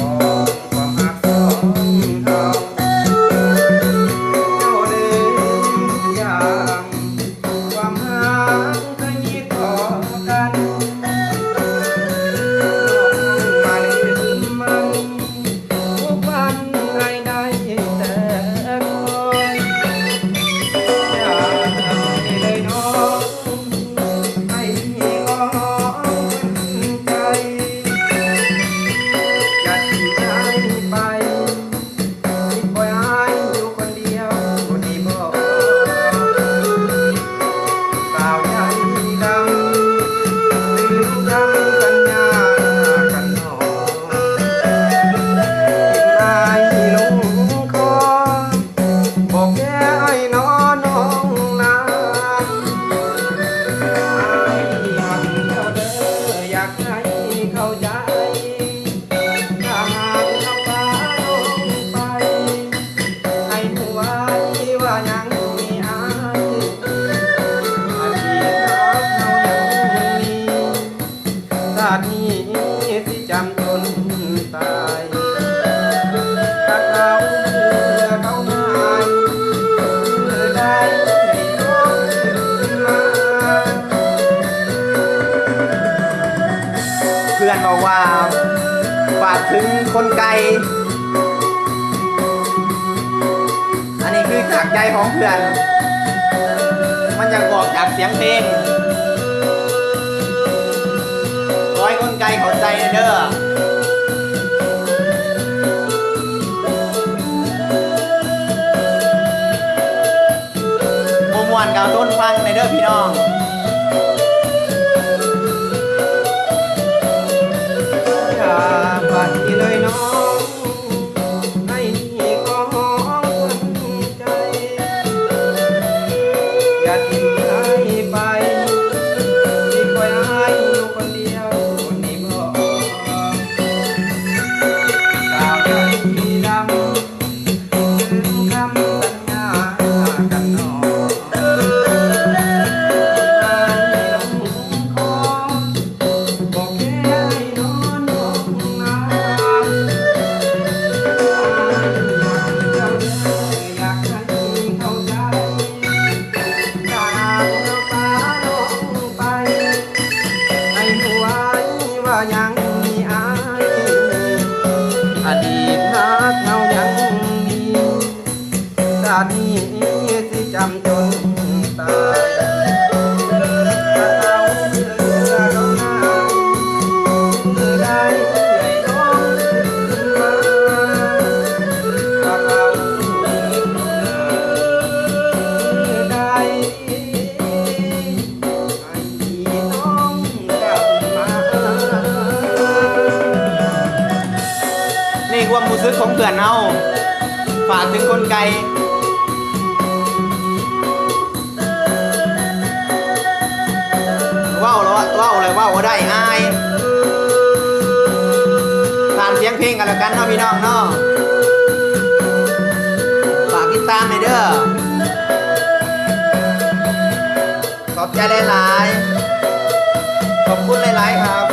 ของความหักของเราเจ้าเดินอย่างความหักเคยมีต่อกันมาเล่นมันทุกวันให้ได้แต่คอยอยากให้เลยน้องให้ของใจอย่าทิ้งใจไปที่ปล่อยให้อยู่คนเดียวดีบ่สาวใจดำลืมคำสัญญากันหนอไอ้ลงคอบอกแค่ไอ้น้อน้องนาไอ้หักเจ้าเด้ออยากให้เข้าใจถ้าหากเข้าฟ้าลงไปให้หัวว่ายังมีอายอาชีพรักเรายังมีชาตินี้สิจำจนตายถ้าเขาเชื่อเขาไม่ได้ให้น้องขึ้นมา เพื่อนบอกว่าฝากถึงคนไกลอันนี้คือจากใจของเพื่อน มันจะบอกจากเสียงเพลงขอให้คนไกลเข้าใจเด้อมวนกับต้นฟังในเด้อพี่น้องอย่าไปเลยน้องให้นี่ของคนใจอย่าทิ้งให้ไปที่ปล่อยให้อยู่คนเดียวคนนี้บ่สาวใจดำลืมคำสัญญากันหนอบอกแค่ให้นอนน้องนาอยากให้เข้าใจถ้าหากเราพาน้องไปให้หัวว่ายังมีอายอดีตรักเรายังมีชาตินี้สิจำจนตายถ้าเขาเชื่อเขาหน้าได้ให้น้องขึ้นมาถ้าเขาได้ให้น้องกลับมา นี่ความรู้สึกของเพื่อนเอาฝากถึงคนไกลว้าวแล้วว้าวเลยว้าวว่าได้อายผ่านเสียงเพลงกันแล้วกันเนาะพี่น้องเนาะฝากติดตามให้เด้อขอบใจหลายๆขอบคุณหลายๆครับ